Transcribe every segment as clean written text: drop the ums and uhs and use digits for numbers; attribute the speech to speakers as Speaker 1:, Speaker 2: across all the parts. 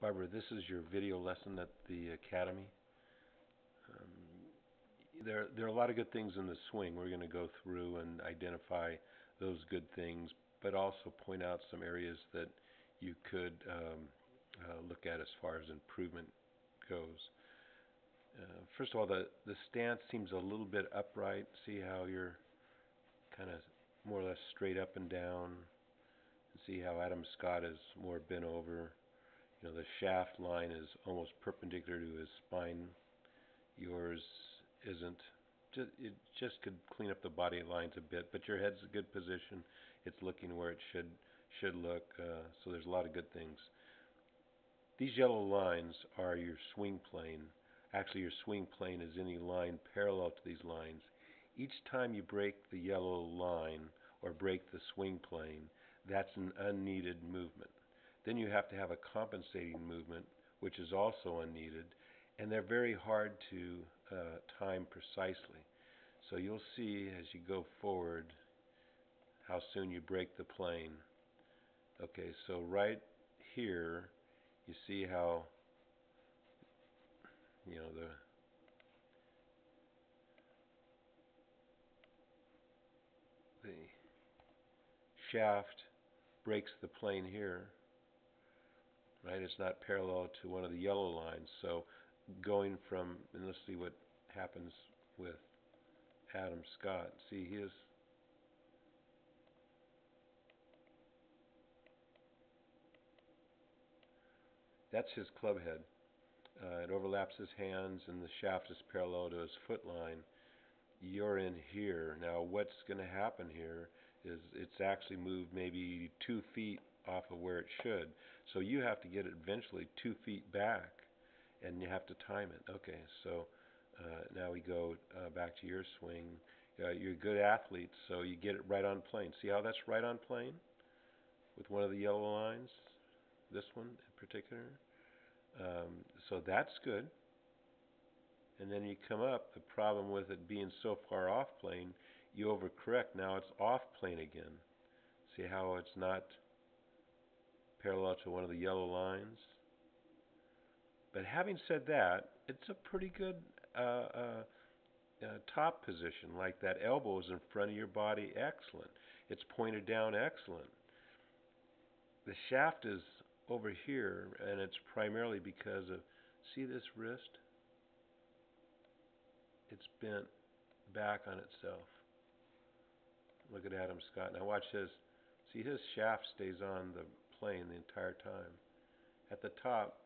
Speaker 1: Barbara, this is your video lesson at the Academy. There are a lot of good things in the swing. We're going to go through and identify those good things, but also point out some areas that you could look at as far as improvement goes. First of all, the stance seems a little bit upright. See how you're kind of more or less straight up and down. See how Adam Scott is more bent over. The shaft line is almost perpendicular to his spine. Yours isn't. It just could clean up the body lines a bit, but your head's in a good position. It's looking where it should look. So there's a lot of good things. These yellow lines are your swing plane. Actually, your swing plane is any line parallel to these lines. Each time you break the yellow line or break the swing plane, that's an unneeded movement. Then you have to have a compensating movement, which is also unneeded, and they're very hard to time precisely. So you'll see as you go forward how soon you break the plane. Okay, so right here you see how the shaft breaks the plane here, right? It's not parallel to one of the yellow lines. So going from, and let's see what happens with Adam Scott. See that's his club head. It overlaps his hands and the shaft is parallel to his foot line. You're in here. Now what's going to happen here is it's actually moved maybe 2 feet off of where it should. So you have to get it eventually 2 feet back, and you have to time it. Okay, so now we go back to your swing. You're a good athlete, so you get it right on plane. See how that's right on plane with one of the yellow lines? This one in particular. So that's good. And then you come up, the problem with it being so far off plane, you overcorrect. Now it's off plane again. See how it's not parallel to one of the yellow lines? But having said that, it's a pretty good top position. Like that elbow is in front of your body, excellent. It's pointed down, excellent. The shaft is over here, and it's primarily because of, see this wrist? It's bent back on itself. Look at Adam Scott. Now watch his. See, his shaft stays on the plane the entire time. At the top,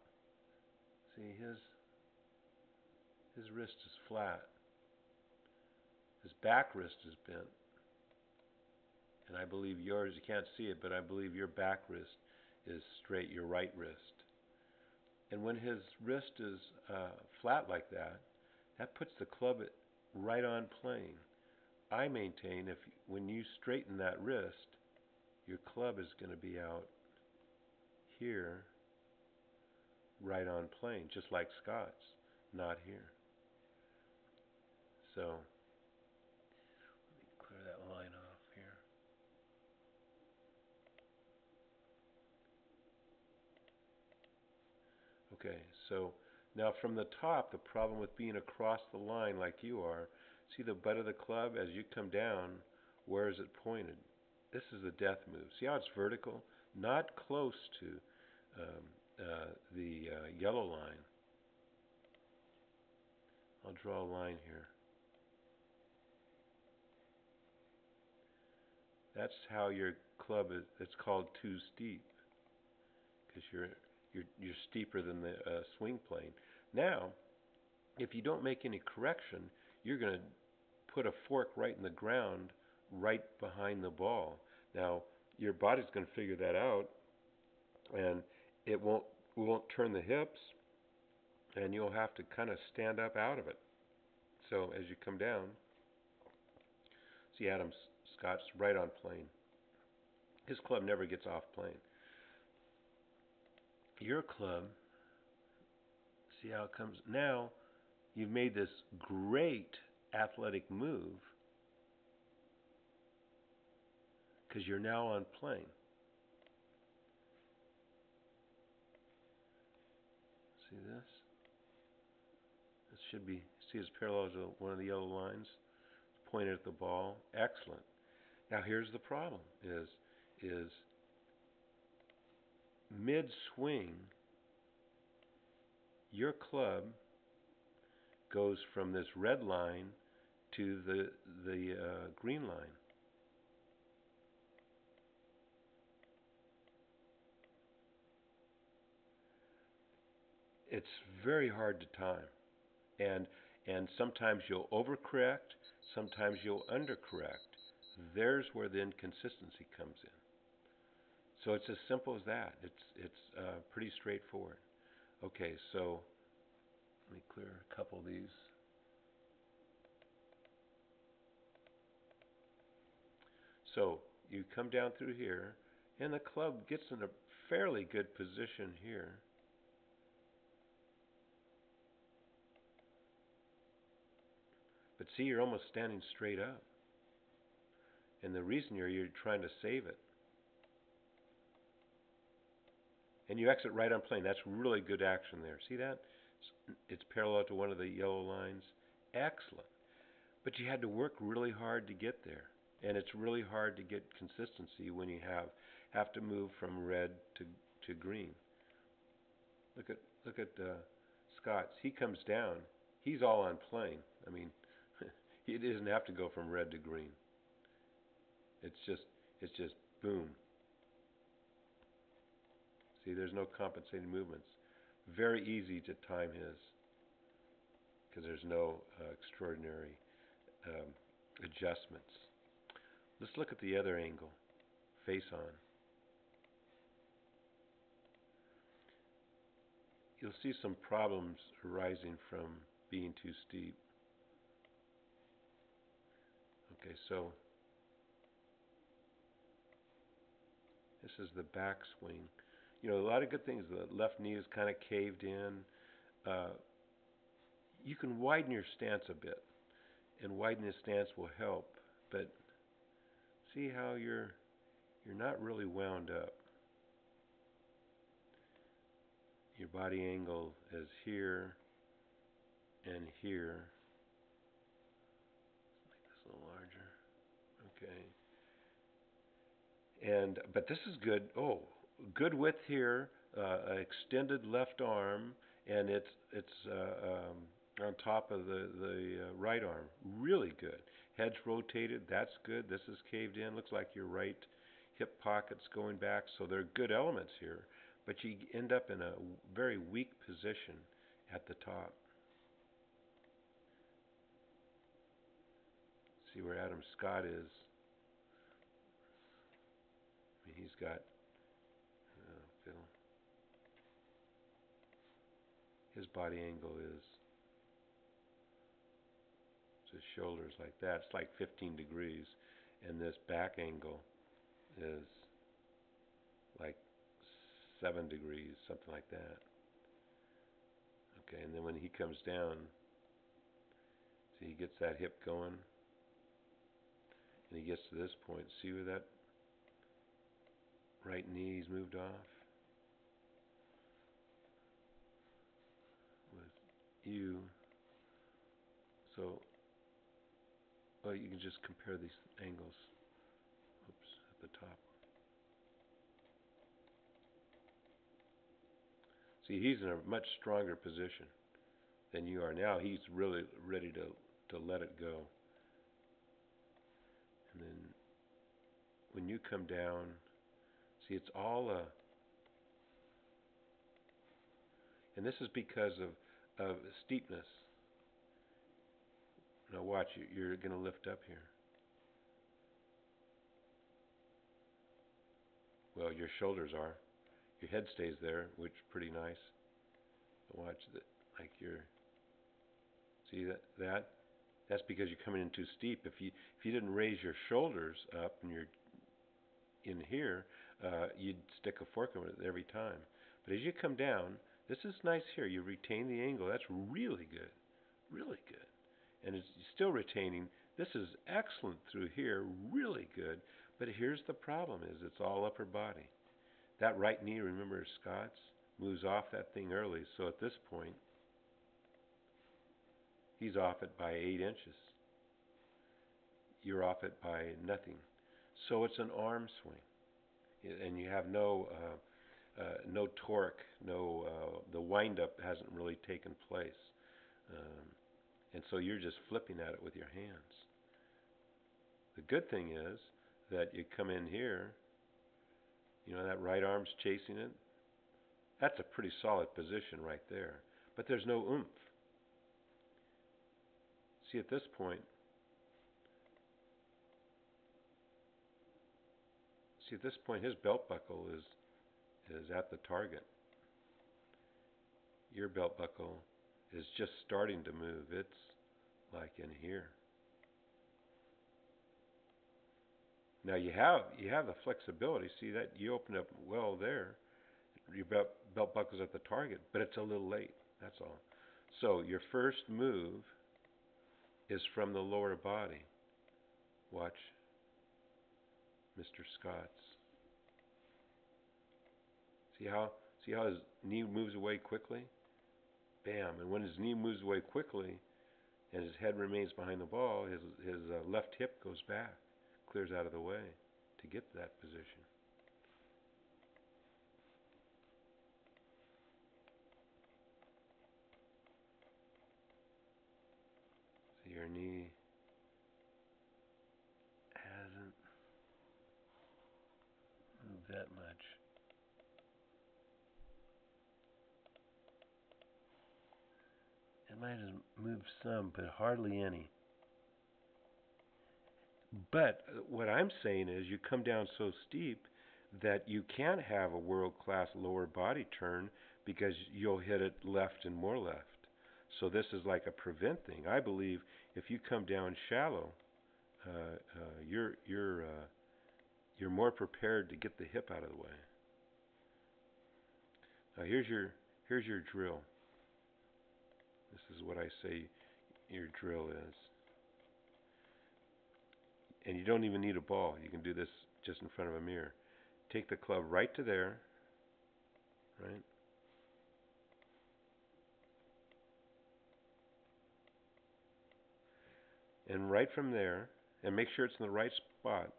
Speaker 1: see, his wrist is flat. His back wrist is bent. And I believe yours, you can't see it, but I believe your back wrist is straight, your right wrist. And when his wrist is flat like that, that puts the club right on plane. I maintain when you straighten that wrist, your club is going to be out here, right on plane, just like Scott's, not here. So, let me clear that line off here. Okay, so now from the top, the problem with being across the line like you are, see the butt of the club as you come down, where is it pointed? This is a death move. See how it's vertical? Not close to the yellow line. I'll draw a line here. That's how your club is. It's called too steep because you're steeper than the swing plane. Now, if you don't make any correction, you're going to put a fork right in the ground, right behind the ball. Now, your body's going to figure that out, and we won't turn the hips, and you'll have to kind of stand up out of it. So as you come down, see Adam Scott's right on plane. His club never gets off plane. Your club, see how it comes. Now you've made this great athletic move because you're now on plane. See this? This should be, see it's parallel to one of the yellow lines. Pointed at the ball. Excellent. Now here's the problem is mid-swing, your club goes from this red line to the green line. It's very hard to time, and sometimes you'll overcorrect, sometimes you'll undercorrect. There's where the inconsistency comes in. So it's as simple as that. It's pretty straightforward. Okay, so let me clear a couple of these. So you come down through here, and the club gets in a fairly good position here. But see, you're almost standing straight up. And the reason you're trying to save it. And you exit right on plane. That's really good action there. See that? It's parallel to one of the yellow lines. Excellent. But you had to work really hard to get there. And it's really hard to get consistency when you have to move from red to green. Look at Scott's. He comes down. He's all on plane. I mean, he doesn't have to go from red to green. It's just boom. See, there's no compensating movements. Very easy to time his because there's no extraordinary adjustments. Let's look at the other angle, face on. You'll see some problems arising from being too steep. Okay, so this is the backswing. You know, a lot of good things. The left knee is kind of caved in. You can widen your stance a bit, and widening the stance will help. But see how you're not really wound up. Your body angle is here and here. Let's make this a little larger. Okay. But this is good. Oh, good width here. Extended left arm, and it's on top of the right arm. Really good. Head's rotated. That's good. This is caved in. Looks like your right hip pocket's going back. So there are good elements here. But you end up in a very weak position at the top. See where Adam Scott is. I mean, he's got Phil. His body angle is his shoulders like that. It's like 15 degrees, and this back angle is like 7 degrees, something like that. Okay, and then when he comes down, see, he gets that hip going, and he gets to this point. See where that right knee's moved off? With you. So, well, you can just compare these angles. Oops, at the top. See, he's in a much stronger position than you are now. He's really ready to let it go. And then when you come down, see, it's all and this is because of steepness. Now watch, you're going to lift up here. Well, your shoulders are. Your head stays there, which is pretty nice. But watch that, like see that? That's because you're coming in too steep. If you didn't raise your shoulders up and you're in here, you'd stick a fork in it every time. But as you come down, this is nice here. You retain the angle. That's really good, really good. And it's still retaining. This is excellent through here, really good. But here's the problem: is it's all upper body. That right knee, remember, is Scott's. moves off that thing early. So at this point, he's off it by 8 inches. You're off it by nothing. So it's an arm swing, and you have no torque, the windup hasn't really taken place, um, and so you're just flipping at it with your hands. The good thing is that you come in here, that right arm's chasing it. That's a pretty solid position right there, but there's no oomph. See, at this point, his belt buckle is at the target. Your belt buckle is just starting to move. It's like in here. Now you have the flexibility. See that you open up well there. Your belt buckle's at the target, but it's a little late. That's all. So your first move is from the lower body. Watch Mr. Scott's. See how his knee moves away quickly? Bam! And when his knee moves away quickly and his head remains behind the ball, his left hip goes back, clears out of the way to get to that position. So your knee hasn't moved that much. It might have moved some, but hardly any. But what I'm saying is you come down so steep that you can't have a world-class lower body turn because you'll hit it left and more left. So this is like a prevent thing. I believe if you come down shallow, you're more prepared to get the hip out of the way. Now here's your drill. This is what I say your drill is. And you don't even need a ball. You can do this just in front of a mirror. Take the club right to there, right? And right from there, and make sure it's in the right spot.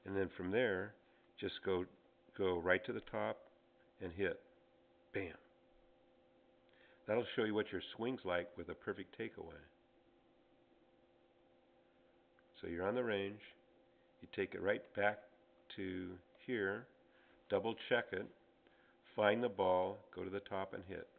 Speaker 1: And then from there, just go right to the top and hit. Bam. That'll show you what your swing's like with a perfect takeaway. So you're on the range. You take it right back to here. Double check it. Find the ball. Go to the top and hit.